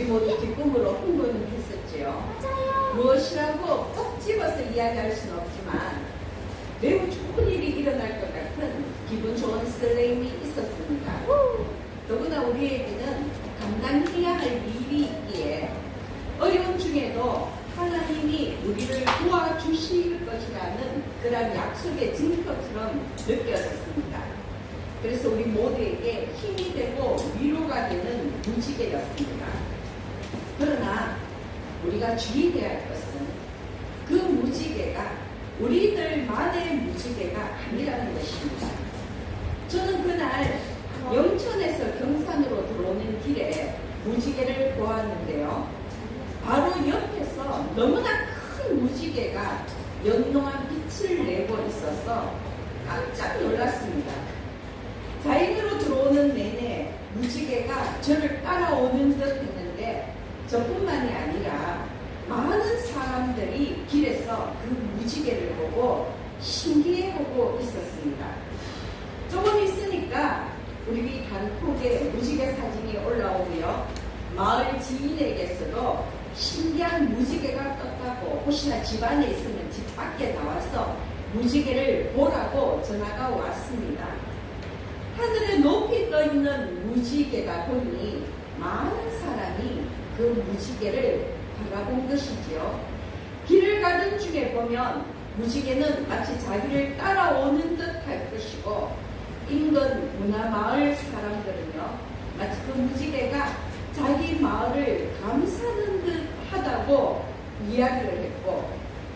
모두 기쁨으로 홍보는 했었지요. 무엇이라고 꼭 집어서 이야기할 수는 없지만 매우 좋은 일이 일어날 것 같은 기분 좋은 설렘이 있었습니다. 더구나 우리에게는 감당해야 할 일이 있기에 어려움 중에도 하나님이 우리를 도와주실 것이라는 그런 약속의 증거처럼 느껴졌습니다. 그래서 우리 모두에게 힘이 되고 위로가 되는 무지개였습니다. 그러나 우리가 주의해야 할 것은 그 무지개가 우리들만의 무지개가 아니라는 것입니다. 저는 그날 영천에서 경산으로 들어오는 길에 무지개를 보았는데요. 바로 옆에서 너무나 큰 무지개가 연노한 빛을 내고 있어서 깜짝 놀랐습니다. 자인으로 들어오는 내내 무지개가 저를 따라오는 듯 했는데 저뿐만이 아니라 많은 사람들이 길에서 그 무지개를 보고 신기해보고 있었습니다. 조금 있으니까 우리 단톡에 무지개 사진이 올라오고요. 마을 지인에게서도 신기한 무지개가 떴다고 혹시나 집안에 있으면 집 밖에 나와서 무지개를 보라고 전화가 왔습니다. 하늘에 높이 떠있는 무지개가 보니 많은 사람이 그 무지개를 바라본 것이지요. 길을 가는 중에 보면 무지개는 마치 자기를 따라오는 듯 할 것이고 인근 문화마을 사람들은요 마치 그 무지개가 자기 마을을 감싸는 듯 하다고 이야기를 했고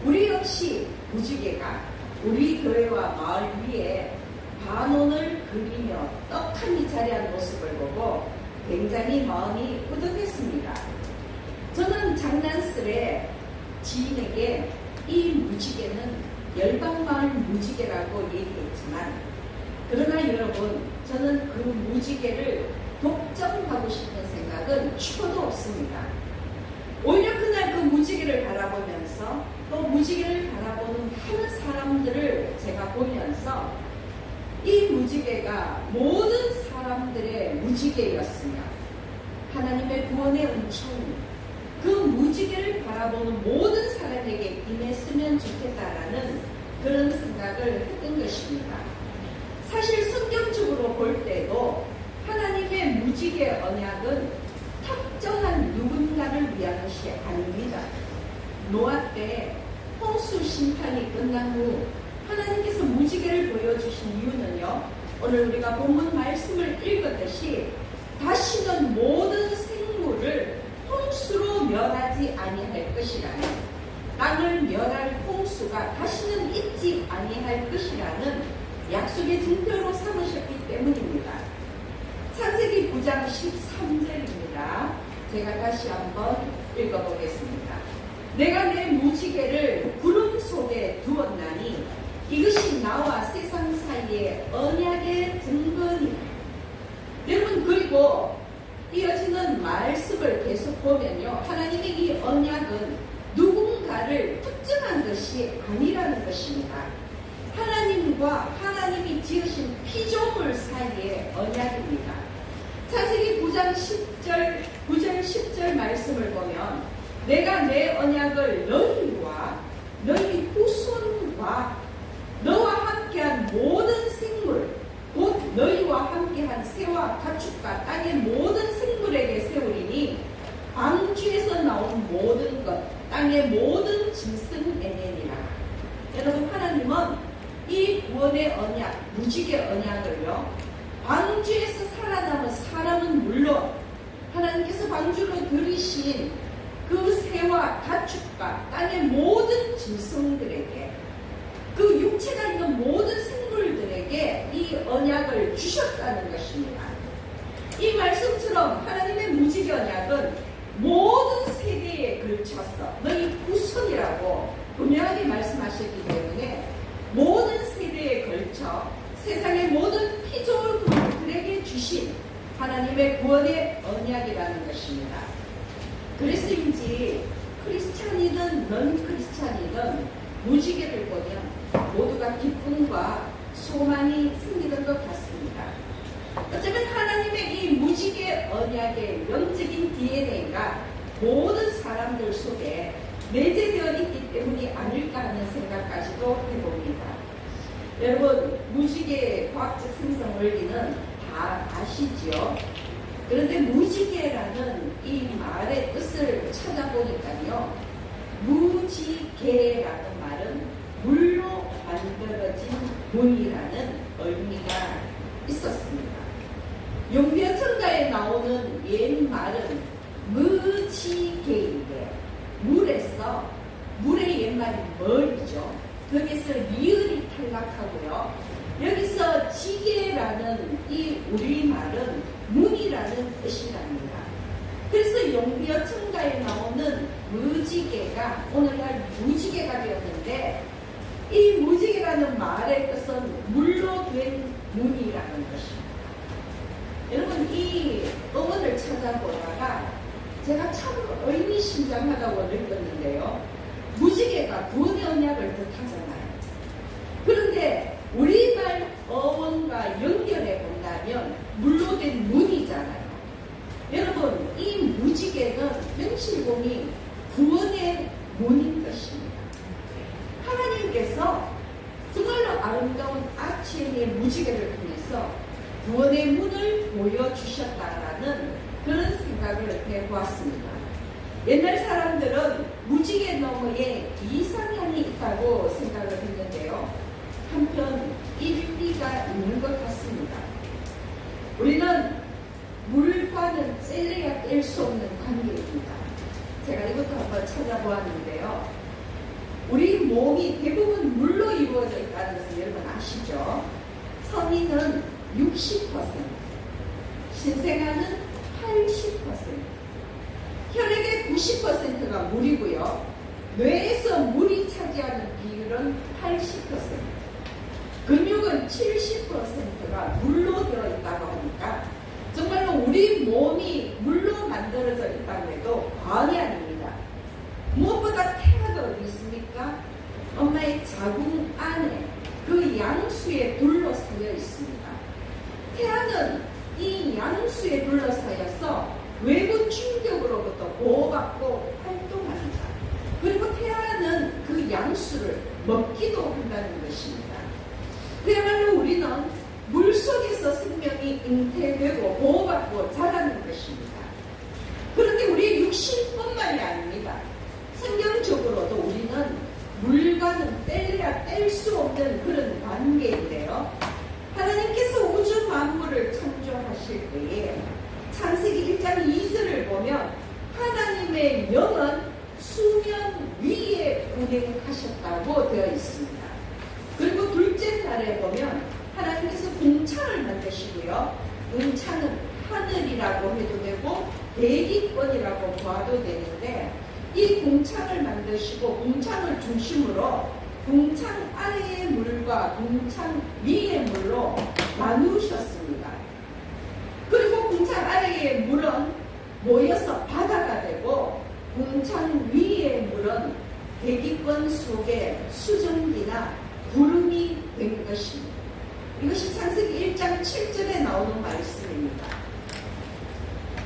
우리 역시 무지개가 우리 교회와 마을 위에 반원을 그리며 떡하니 자리한 모습을 보고 굉장히 마음이 뿌듯했습니다. 저는 장난스레 지인에게 이 무지개는 열방마을 무지개라고 얘기했지만 그러나 여러분 저는 그 무지개를 독점하고 싶은 생각은 추호도 없습니다. 오히려 그날 그 무지개를 바라보면서 또 무지개를 바라보는 많은 사람들을 제가 보면서 이 무지개가 모든 사람들의 무지개였으며 하나님의 구원의 은총이 그 무지개를 바라보는 모든 사람에게 임했으면 좋겠다라는 그런 생각을 했던 것입니다. 사실 성경적으로 볼 때도 하나님의 무지개 언약은 특정한 누군가를 위한 것이 아닙니다. 노아 때 홍수 심판이 끝난 후 하나님께서 무지개를 보여주신 이유는요. 오늘 우리가 본문 말씀을 읽었듯이 다시는 모든 생물을 홍수로 멸하지 아니할 것이라는 땅을 멸할 홍수가 다시는 있지 아니할 것이라는 약속의 증표로 삼으셨기 때문입니다. 창세기 9장 13절입니다. 제가 다시 한번 읽어보겠습니다. 내가 내 무지개를 구름 속에 두었나니 이것이 나와 세상 사이의 언약의 증거니라. 여러분 그리고 이어지는 말씀을 계속 보면요. 하나님의 이 언약은 누군가를 특정한 것이 아니라는 것입니다. 하나님과 하나님이 지으신 피조물 사이의 언약입니다. 창세기 9장 10절 말씀을 보면 내가 내 언약을 너희와 너희 후손과 너와 함께한 모든 생물 곧 너희와 함께한 새와 가축과 땅의 모든 생물에게 세우리니 방주에서 나온 모든 것 땅의 모든 짐승에게니라. 여러분 하나님은 이 구원의 언약 무지개 언약을요 방주에서 살아남은 사람은 물론 하나님께서 방주로 들이신 그 새와 가축과 땅의 모든 짐승들에게 그 육체가 있는 모든 생물들에게 이 언약을 주셨다는 것입니다. 이 말씀처럼 하나님의 무지개 언약은 모든 세대에 걸쳐서 너희 후손이라고 분명하게 말씀하셨기 때문에 모든 세대에 걸쳐 세상의 모든 피조물들에게 주신 하나님의 구원의 언약이라는 것입니다. 그래서인지 크리스찬이든 넌 크리스찬이든 무지개를 보면 모두가 기쁨과 소망이 생기는 것 같습니다. 어쩌면 하나님의 이 무지개 언약의 영적인 DNA가 모든 사람들 속에 내재되어 있기 때문이 아닐까 하는 생각까지도 해봅니다. 여러분, 무지개 과학적 생성 원리는 다 아시지요? 그런데 무지개라는 이 말의 뜻을 찾아보니까요, 무지개라는 말은 물로 만들어진 문이라는 의미가 있었습니다. 용비어천가에 나오는 옛말은 무지개인데, 물의 옛말이 멀이죠. 거기서 리을이 탈락하고요. 여기서 지게라는 이 우리말은 문이라는 뜻이랍니다. 그래서 용비어천가에 나오는 무지개가 오늘날 무지개가 되었는데, 이 무지개라는 말의 뜻은 물로 된 문이라는 것입니다. 여러분, 이 어원을 찾아보다가 제가 참 의미심장하다고 느꼈는데요. 무지개가 구원의 언약을 뜻하잖아요. 그런데 우리말 어원과 연결해 본다면 물로 된 문이잖아요. 여러분, 이 무지개는 현실공이 구원의 문인 것입니다. 하나님께서 정말로 아름다운 아치의 무지개를 통해서 구원의 문을 보여주셨다라는 그런 생각을 해보았습니다. 옛날 사람들은 무지개 너머에 이상향이 있다고 생각을 했는데요. 한편 일리가 있는 것 같습니다. 우리는 물과는 뗄래야 뗄 수 없는 관계입니다. 제가 이것도 한번 찾아보았는데요. 우리 몸이 대부분 물로 이루어져 있다는 것을 여러분 아시죠? 성인은 60%, 신생아는 80%, 혈액의 90%가 물이고요. 뇌에서 물이 차지하는 비율은 80%, 근육은 70%가 물로 들어있다고 하니까 정말로 우리 몸이 물로 만들어져 있다고 해도 과언이 아닙니다. 무엇보다 태아가 어디 있습니까? 엄마의 자궁 안에 그 양수에 둘러싸여 있습니다. 태아는 이 양수에 둘러싸여서 외부 충격으로부터 보호받고 활동합니다. 그리고 태아는 그 양수를 먹기도 한다는 것입니다. 그야말로 우리는 물속에서 생명이 잉태되고 보호받고 자라는 것입니다. 그런데 우리의 육신뿐만이 아닙니다. 성경적으로도 우리는 물과는 뗄래야 뗄 수 없는 그런 관계인데요. 하나님께서 우주 만물을 창조하실 때에 창세기 1장 2절을 보면 하나님의 영은 수면 위에 운행하셨다고 되어 있습니다. 그리고 둘째 날에 보면 하나님께서 궁창을 만드시고요. 궁창은 하늘이라고 해도 되고 대기권이라고 봐도 되는데, 이 궁창을 만드시고 궁창을 중심으로 궁창 아래의 물과 궁창 위의 물로 나누셨습니다. 그리고 궁창 아래의 물은 모여서 바다가 되고 궁창 위의 물은 대기권 속에 수증기나 구름이 된 것입니다. 이것이 창세기 1장 7절에 나오는 말씀입니다.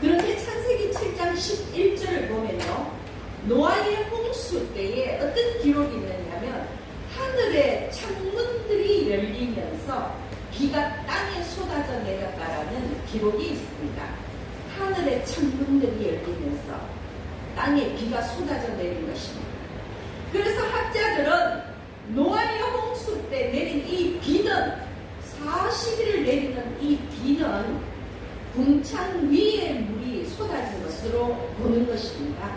그런데 창세기 7장 11절을 보면요, 노아의 홍수 때에 어떤 기록이 있느냐면 하늘의 창문들이 열리면서 비가 땅에 쏟아져 내렸다라는 기록이 있습니다. 하늘의 창문들이 열리면서 땅에 비가 쏟아져 내린 것입니다. 그래서 학자들은 노아의 홍수 때 내린 이 비는 40일을 내리는 이 비는 궁창 위에 물이 쏟아진 것으로 보는 것입니다.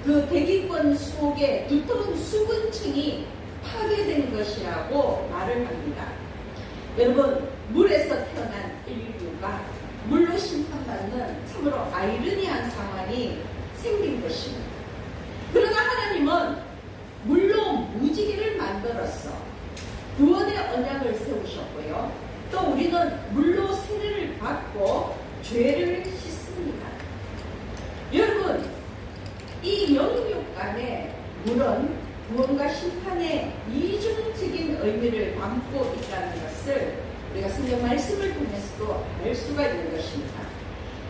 그 대기권 속에 두터운 수분층이 파괴된 것이라고 말을 합니다. 여러분, 물에서 태어난 인류가 물로 심판받는 참으로 아이러니한 상황이 생긴 것입니다. 그러나 하나님은 물로 무지개를 만들어서 구원의 언약을 세우셨고요. 또 우리는 물로 세례를 받고 죄를 씻습니다. 여러분, 이 영육 간의 물은 구원과 심판의 이중적인 의미를 담고 있다는 것을 우리가 성경 말씀을 통해서도 알 수가 있는 것입니다.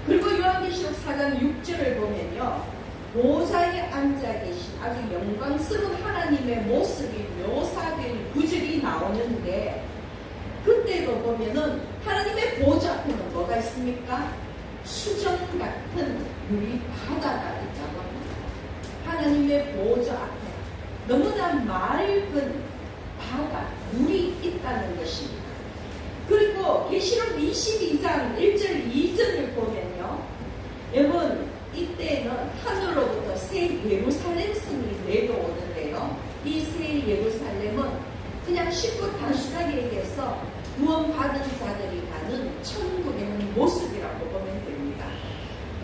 그리고 요한계시록 4장 6절을 보면요, 보좌에 앉아 계신 아주 영광스러운 하나님의 모습이 묘사된 구절이 나오는데, 그때도 보면은 하나님의 보좌 앞에는 뭐가 있습니까? 수정 같은 유리 바다가 있다고 합니다. 하나님의 보좌 앞에 너무나 맑은 바다, 물이 있다는 것입니다. 그리고 계시록 22장 1절 2절을 보면요, 여러분 이때는 하늘로부터 새 예루살렘 성이 내려오는데요, 이 새 예루살렘은 그냥 쉽고 단순하게 얘기해서 구원받은 자들이 가는 천국의 모습이라고 보면 됩니다.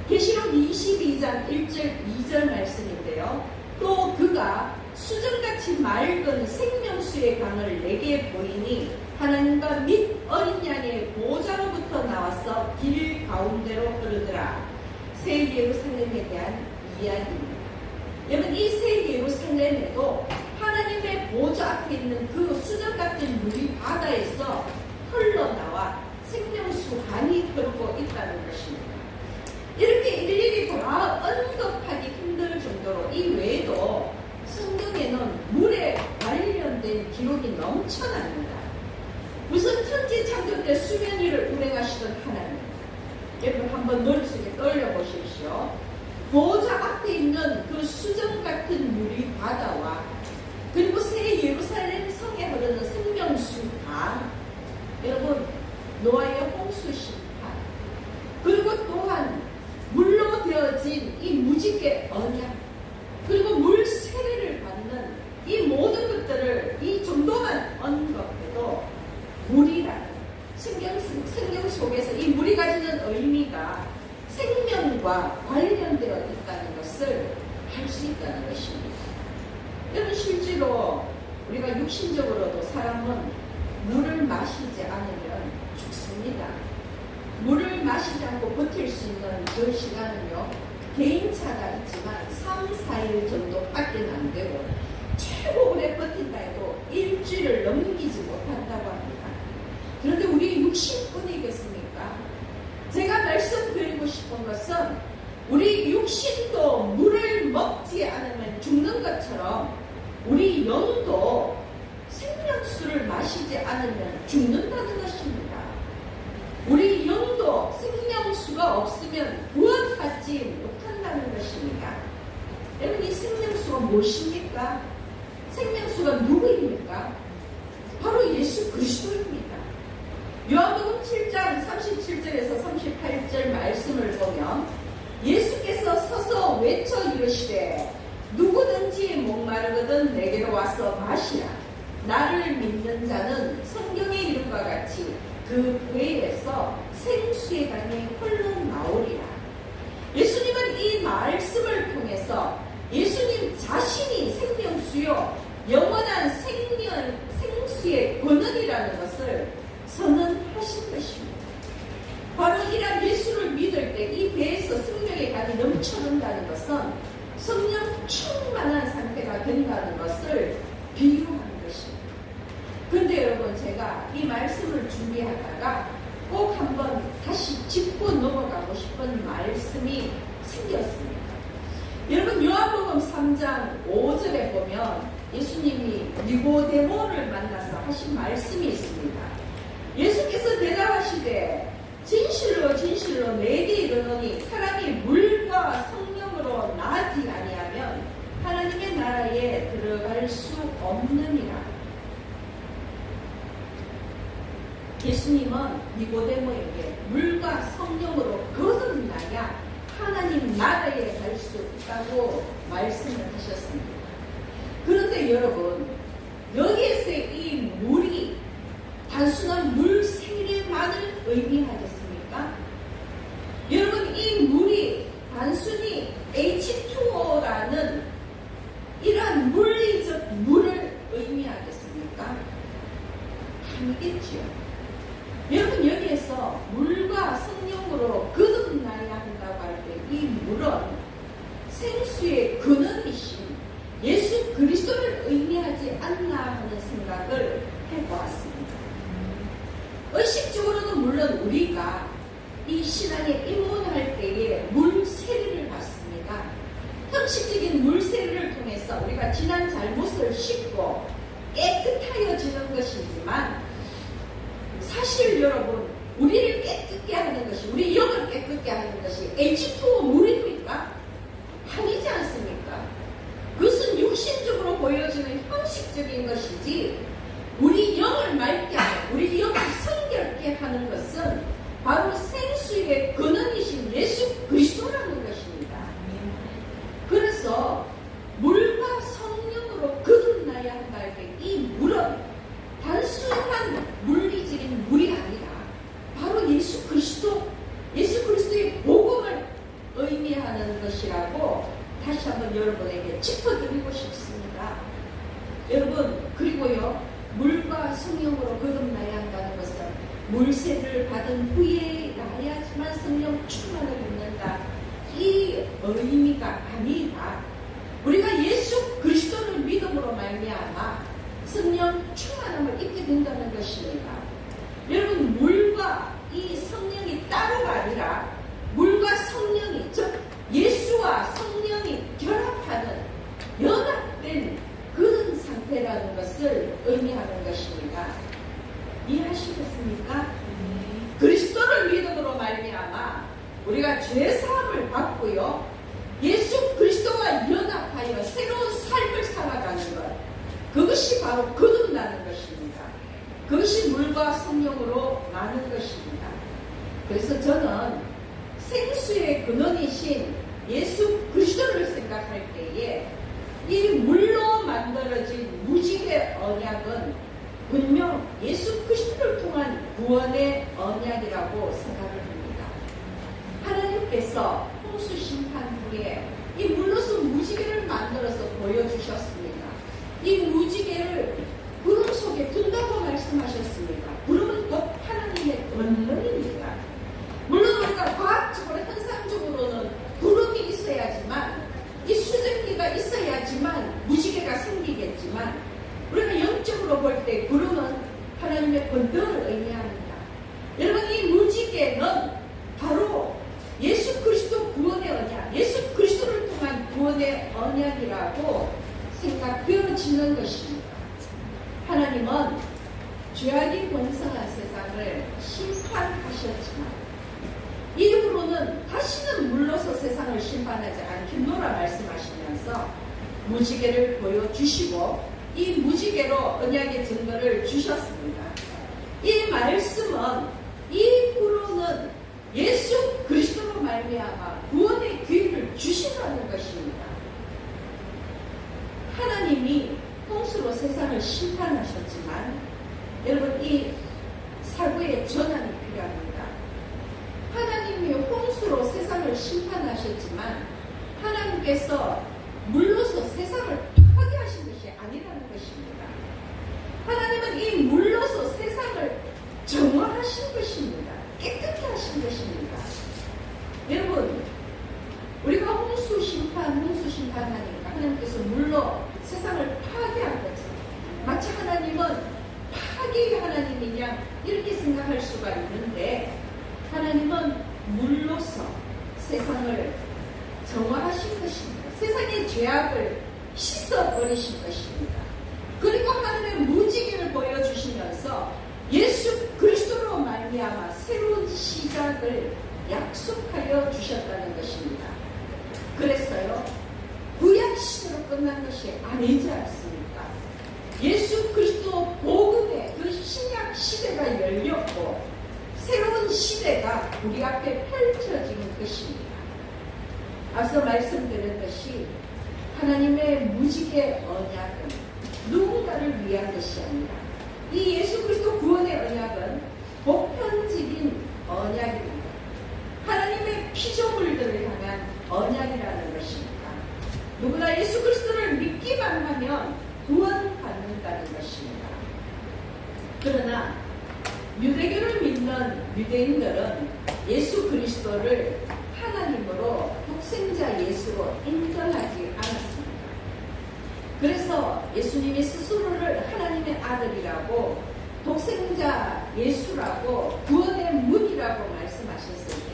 계시록 22장 1절 2절 말씀인데요, 또 그가 수정같이 맑은 생명수의 강을 내게 보이니 하나님과 및 어린 양의 보좌로부터 나와서 길 가운데로 흐르더라. 새 예루살렘에 대한 이야기입니다. 여러분, 이 새 예루살렘에도 하나님의 보좌 앞에 있는 그 수정같은 물이 바다에서 흘러나와 생명수 강이 흐르고 있다는 것입니다. 이렇게 일일이 다 언급하기 힘들 정도로 이 외에도 성경에는 물에 관련된 기록이 넘쳐납니다. 무슨 천지 창조 때 수면 위를 운행하시던 하나님, 여러분 한번 머릿속에 떠올려 보십시오. 보좌 앞에 있는 그 수정 같은 물이 바다와 그리고 새 예루살렘 성에 흐르는 생명수 강, 여러분 노아의 홍수 심판, 그리고 또한 물로 되어진 이 무지개 언약, 그리고 물 세례를 받는 이 모든 것들을 이 정도만 언급해도 물이라는 성경 속에서 이 물이 가지는 의미가 생명과 관련되어 있다는 것을 알 수 있다는 것입니다. 여러분, 실제로 우리가 육신적으로도 사람은 물을 마시지 않으면 죽습니다. 물을 마시지 않고 버틸 수 있는 그 시간은요, 개인차가 있지만 3, 4일 정도밖에 안 되고 최고 오래 버틴다 해도 일주일을 넘기지 못한다고 합니다. 그런데 우리 육신뿐이겠습니까? 제가 말씀드리고 싶은 것은 우리 육신도 물을 먹지 않으면 죽는 것처럼 우리 영도 생명수를 마시지 않으면 죽는다는 것입니다. 우리 영도 생명수가 없으면 구원받지 못한다는 것입니다. 여러분, 이 생명수가 무엇입니까? 생명수가 누구입니까? 바로 예수 그리스도입니다. 요한복음 7장 37절에서 38절 말씀을 보면 예수께서 서서 외쳐 이르시되 누구든지 목마르거든 내게로 와서 마시라. 나를 믿는 자는 성경에 이름과 같이 그 배에서 생수의 강이 흘러나오리라. 예수님은 이 말씀을 통해서 예수님 자신이 생명수요 영원한 생수의 권능이라는 것을 선언하신 것입니다. 바로 이런 예수를 믿을 때 이 배에서 생명의 강이 넘쳐난다는 것은 성령 충만한 상태가 된다는 것을 비유한 것입니다. 그런데 여러분, 제가 이 말씀을 준비하다가 꼭 한번 다시 짚고 넘어가고 싶은 말씀이 생겼습니다. 여러분, 요한복음 3장 5절에 보면 예수님이 니고데모를 만나서 하신 말씀이 있습니다. 예수께서 대답하시되 진실로 진실로 내게 이르노니 사람이 물과 성령으로 나지 아니하면 하나님의 나라에 들어갈 수 없느니라. 예수님은 니고데모에게 물과 성령으로 거듭나야 하나님 나라에 갈 수 있다고 말씀을 하셨습니다. 그런데 여러분, 여기에서 이 물이 단순한 물 세례만을 의미하겠습니까? 여러분, 이 물이 단순히 H2O라는 이러한 물리적 물을 의미하겠습니까? 아니겠지요. 여러분, 여기에서 물과 성령으로 거듭나야 한다고 할 때 이 물은 생수의 근원이신 예수 그리스도를 의미하지 않나 하는 생각을 해보았습니다. 의식적으로는 물론 우리가 이 신앙에 입문할 때에 물세례를 받습니다. 형식적인 물세례를 통해서 우리가 지난 잘못을 씻고 깨끗하여지는 것이지만, 사실 여러분, 우리를 깨끗게 하는 것이, 우리 영을 깨끗게 하는 것이 H2O 물입니까? 아니지 않습니까? 그것은 육신적으로 보여지는 형식적인 것이지, 우리 영을 맑게 하는, 우리 영을 성결케 하는 것은 바로 생수의 근원이신 예수 그리스도라는 것입니다. 그래서 물과 성령으로 거듭나야 한다 할 때, 이 물은 단순한 물리적인 물이 아니라 바로 예수 그리스도의 복음을 의미하는 것이라고 다시 한번 여러분에게 짚어드리고 싶습니다. 여러분, 그리고요, 물과 성령으로 거듭나야 한다는 것은 물세를 받은 후에 나야지만 성령 충만을 입는다, 이 의미가 아니라 우리가 예수 그리스도를 믿음으로 말미암아 성령 충만함을 입게 된다는 것입니다. 여러분, 물과 이 성령이 따로가 아니라 물과 성령이, 즉 예수와 성령이 결합하는, 연합된 그런 상태라는 것을 의미하는 것입니다. 이해하시겠습니까? 그리스도를 믿음으로 말미암아 우리가 죄사함을 받고요, 예수 그리스도와 연합하여 새로운 삶을 살아가는 것, 그것이 바로 거듭나는 것입니다. 그것이 물과 성령으로 나는 것입니다. 그래서 저는 생수의 근원이신 예수 그리스도를 생각할 때에 이 물로 만들어진 무지개 언약은 분명 예수 그리스도를 통한 구원의 언약이라고 생각을 합니다. 하나님께서 홍수 심판 후에 이 물로서 무지개를 만들어서 보여주셨습니다. 이 무지개를 구름 속에 둔다고 말씀하셨습니다. 구름은 곧 하나님의 권능입니다. 물론 우리가 과학적으로, 현상적으로는 구름이 있어야지만, 이 수증기가 있어야지만 무지개가 생기겠지만, 우리가 영적으로 볼 때 구름은 하나님의 권능을 의미합니다. 여러분, 이 무지개는 바로 예수 그리스도 구원의 언약, 예수 그리스도를 통한 구원의 언약이라고 생각되어지는 것입니다. 하나님은 죄악이 번성한 세상을 심판하셨지만, 이후로는 다시는 물로서 세상을 심판하지 않겠노라 말씀하시면서 무지개를 보여주시고, 이 무지개로 언약의 증거를 주셨습니다. 이 말씀은 이후로는 예수 그리스도로 말미암아 구원의 기회를 주신다는 것입니다. 하나님이 홍수로 세상을 심판하셨지만, 여러분, 이 사고의 전환이 필요합니다. 하나님이 홍수로 세상을 심판하셨지만, 하나님께서 물로서 세상을 파괴하신 것이 아니라는 것입니다. 하나님은 이 물로서 세상을 정화하신 것입니다. 깨끗게 하신 것입니다. 여러분, 우리가 홍수 심판하니까 하나님께서 물로 세상을 파괴한 것처럼, 마치 하나님은 파괴의 하나님이냐 이렇게 생각할 수가 있는데, 하나님은 물로서 세상을 정화하신 것입니다. 세상의 죄악을 씻어버리신 것입니다. 그리고 하늘의 무지개를 보여주시면서 예수 그리스도로 말미암아 새로운 시작을 약속하여 주셨다는 것입니다. 그래서요, 구약 시대로 끝난 것이 아니지 않습니까? 예수 그리스도 복음의 그 신약 시대가 열렸고 새로운 시대가 우리 앞에 펼쳐지는 것입니다. 앞서 말씀드렸듯이 하나님의 무지개 언약은 누군가를 위한 것이 아니라, 이 예수 그리스도 구원의 언약은 보편적인 언약입니다. 하나님의 피조물들을 향한 언약이라는 것입니다. 누구나 예수 그리스도를 믿기만 하면 구원받는다는 것입니다. 그러나 유대교를 믿는 유대인들은 예수 그리스도를 하나님으로, 독생자 예수로 인정하지 않았습니다. 그래서 예수님이 스스로를 하나님의 아들이라고, 독생자 예수라고, 구원의 문이라고 말씀하셨을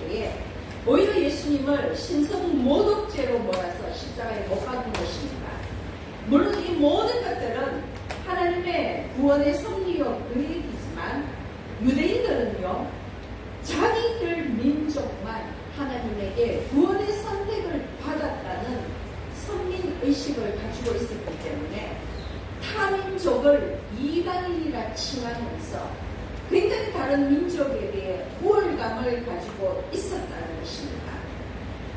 예수님을 신성 모독죄로 몰아서 십자가에 못 박은 것입니다. 물론 이 모든 것들은 하나님의 구원의 섭리요 그 얘기지만 유대인들은요 자기들 민족만 하나님에게 구원의 선택을 받았다는 선민의식을 가지고 있었기 때문에 타민족을 이방인이라 칭하면서 굉장히 다른 민족에 대해 우월감을 가지고 있었다는 것입니다.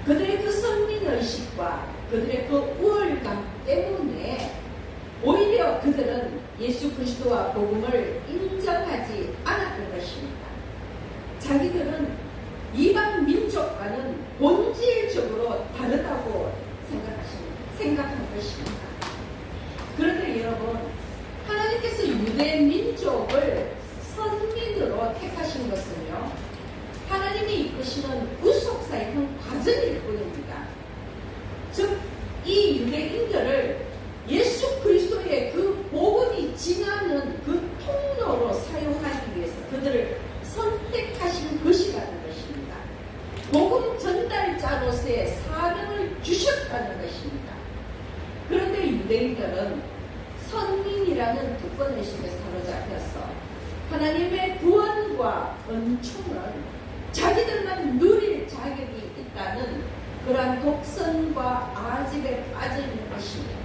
그들의 그 선민의식과 그들의 그 우월감 때문에 오히려 그들은 예수 그리스도와 복음을 인정하지 않았던 것입니다. 자기들은 이방 민족과는 본질적으로 다르다고 생각한 것입니다. 그런데 여러분, 하나님께서 유대 민족을 선민으로 택하신 것은요, 하나님이 이끄시는 구속사의 한 과정일 뿐입니다. 즉, 이 유대인들을 예수 그리스도의 그 복음이 지나는 그 통로로 사용하기 위해서 그들을 선택하신 것이라는 것입니다. 복음 전달자로서의 사명을 주셨다는 것입니다. 그런데 유대인들은 선민이라는 특권의식에 사로잡혀서 하나님의 구원과 은총을 자기들만 누릴 자격이 있다는 그러한 독선과 아집에 빠져 있는 것입니다.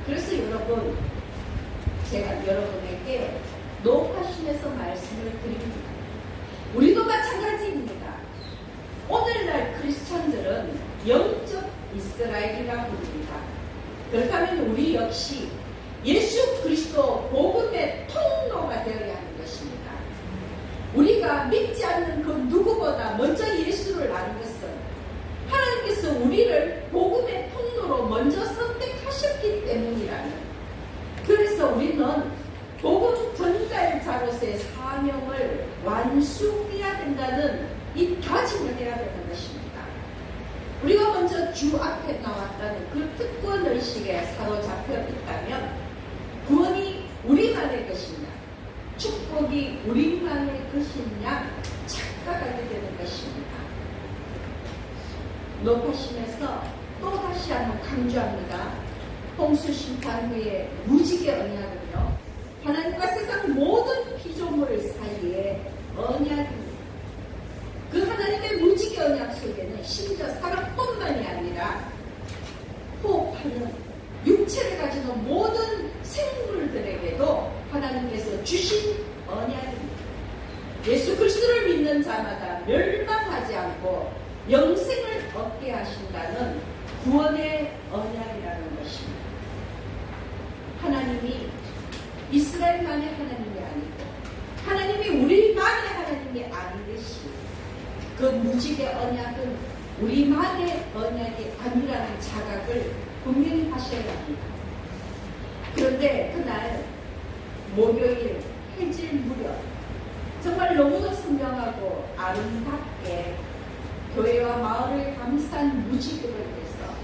그래서 여러분, 제가 여러분에게 노파심에서 말씀을 드립니다. 우리도 마찬가지입니다. 오늘날 크리스천들은 영적 이스라엘이라고 부릅니다. 그렇다면 우리 역시 예수 그리스도 복음의 통로가 되어야 하는 것입니다. 우리가 믿지 않는 그 누구보다 먼저 예수를 아는 것은 하나님께서 우리를 복음의 통로로 먼저 선택하셨기 때문이라는, 그래서 우리는 복음 전달자로서의 사명을 완수해야 된다는 이 다짐을 해야 되는 것입니다. 우리가 먼저 주 앞에 나왔다는 그 특권의식에 사로잡혀 있다면 구원이 우리만의 것이냐, 축복이 우리만의 것이냐 착각하게 되는 것입니다. 노파심에서 또 다시 한번 강조합니다. 홍수 심판 후에 무지개 언약은요, 하나님과 세상 모든 피조물 사이에 언약입니다. 그 하나님의 무지개 언약 속에는 심지어 사람뿐만이 아니라 호흡하는 육체를 가지는 모든 생물들에게도 하나님께서 주신 언약입니다. 예수 그리스도를 믿는 자마다 멸망하지 않고 영생을 얻게 하신다는 구원의 언약이라는 것입니다. 하나님이 이스라엘만의 하나님이 아니고 하나님이 우리만의 하나님이 아니듯이 그 무지개 언약은 우리만의 언약이 아니라는 자각을 분명히 하셔야 합니다. 그런데 그날 목요일 해질 무렵 정말 너무도 선명하고 아름답게 교회와 마을을 감싼 무지개를 위해서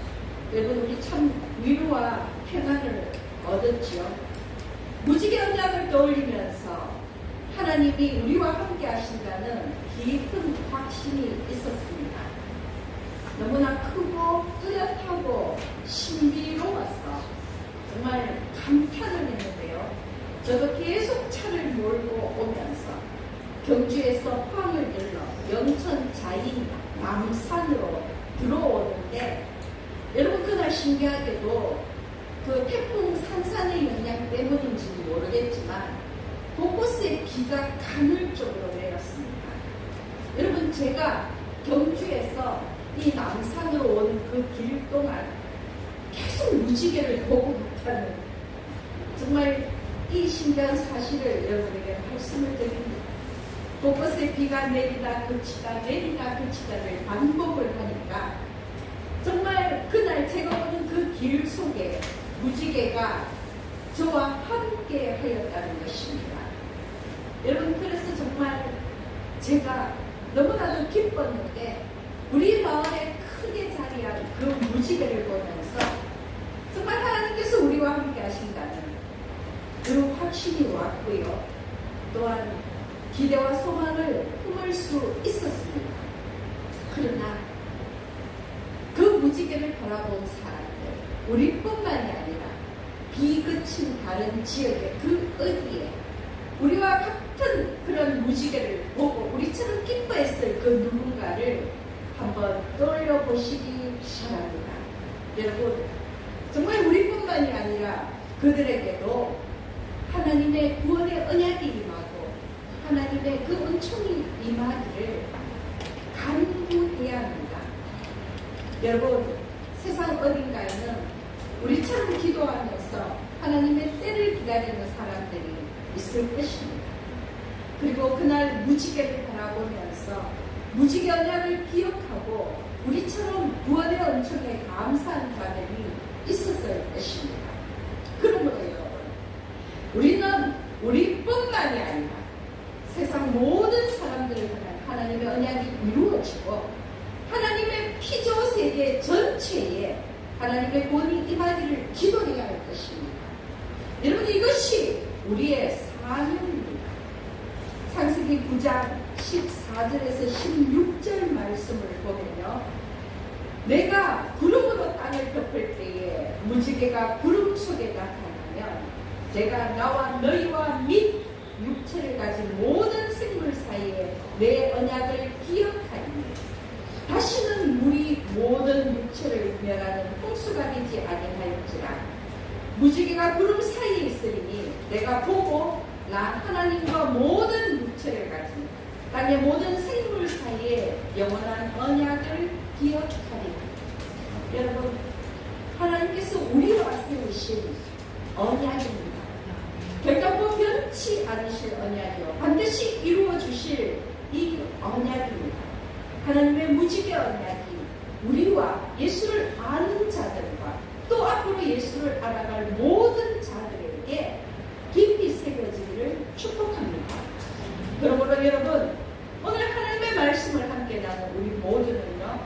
여러분 우리 참 위로와 평안을 얻었지요. 무지개 언약을 떠올리면서 하나님이 우리와 함께 하신다는 깊은 확신이 있었습니다. 너무나 크고 뚜렷하고 신비로워서 정말 감탄을 했는데요. 저도 계속 차를 몰고 오면서 경주에서 포항을 들러 영천 자인 남산으로 들어오는데 여러분 그날 신기하게도 그 태풍 산산의 영향 때문인지는 모르겠지만 곳곳에 비가 가늘적으로 내렸습니다. 여러분 제가 경주에서 이 남산으로 오는 그 길 동안 계속 무지개를 보고 있다는 정말 이 신기한 사실을 여러분에게 말씀을 드립니다. 곳곳에 비가 내리다 그치다 내리다 그치다를 반복을 하니까 정말 그날 제가 오는 그 길 속에 무지개가 저와 함께 하였다는 것입니다. 여러분 그래서 정말 제가 너무나도 기뻤는데 우리 마을에 크게 자리한 그 무지개를 보면서 정말 하나님께서 우리와 함께 하신다는 그런 확신이 왔고요. 또한 기대와 소망을 품을 수 있었습니다. 그러나 무지개를 바라본 사람들, 우리뿐만이 아니라 비그친 다른 지역의 그 어디에 우리와 같은 그런 무지개를 보고 우리처럼 기뻐했을 그 누군가를 한번 떠올려 보시기 바랍니다. 여러분, 정말 우리뿐만이 아니라 그들에게도 하나님의 구원의 언약이 임하고 하나님의 그 은총이 임하기를 간구해야 합니다. 여러분, 세상 어딘가에는 우리처럼 기도하면서 하나님의 때를 기다리는 사람들이 있을 것입니다. 그리고 그날 무지개를 바라보면서 무지개 언약을 기억하고 우리처럼 구원의 은총에 감사한 자들이 있었을 것입니다. 그러므로 여러분, 우리는 우리뿐만이 아니라 세상 모든 사람들을 향한 하나님의 언약이 이루어지고 하나님의 피조 세계 전체에 하나님의 구원이 임하기를 기도해야 할 것입니다. 여러분, 이것이 우리의 사명입니다. 창세기 9장 14절에서 16절 말씀을 보면요, 내가 구름으로 땅을 덮을 때에 무지개가 구름 속에 나타나면 내가 나와 너희와 및 육체를 가진 모든 생물 사이에 내 언약을 기억하니 다시는 물이 모든 육체를 멸하는 홍수가 되지 아니하였지라. 무지개가 구름 사이에 있으니 내가 보고 나 하나님과 모든 육체를 가진 땅의 모든 생물 사이에 영원한 언약을 기억하리라. 여러분, 하나님께서 우리와 세우신 언약입니다. 결단코 변치 않으실 언약이요, 반드시 이루어 주실 이 언약입니다. 하나님의 무지개 언약이 우리와 예수를 아는 자들과 또 앞으로 예수를 알아갈 모든 자들에게 깊이 새겨지기를 축복합니다. 그러므로 여러분, 오늘 하나님의 말씀을 함께 나눈 우리 모두는요,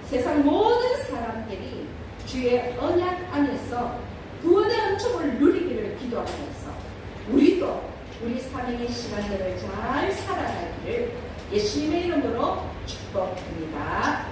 세상 모든 사람들이 주의 언약 안에서 구원의 은총을 누리기를 기도하면서 우리도 우리 사명의 시간들을 잘 살아가기를 예수님의 이름으로 축복합니다.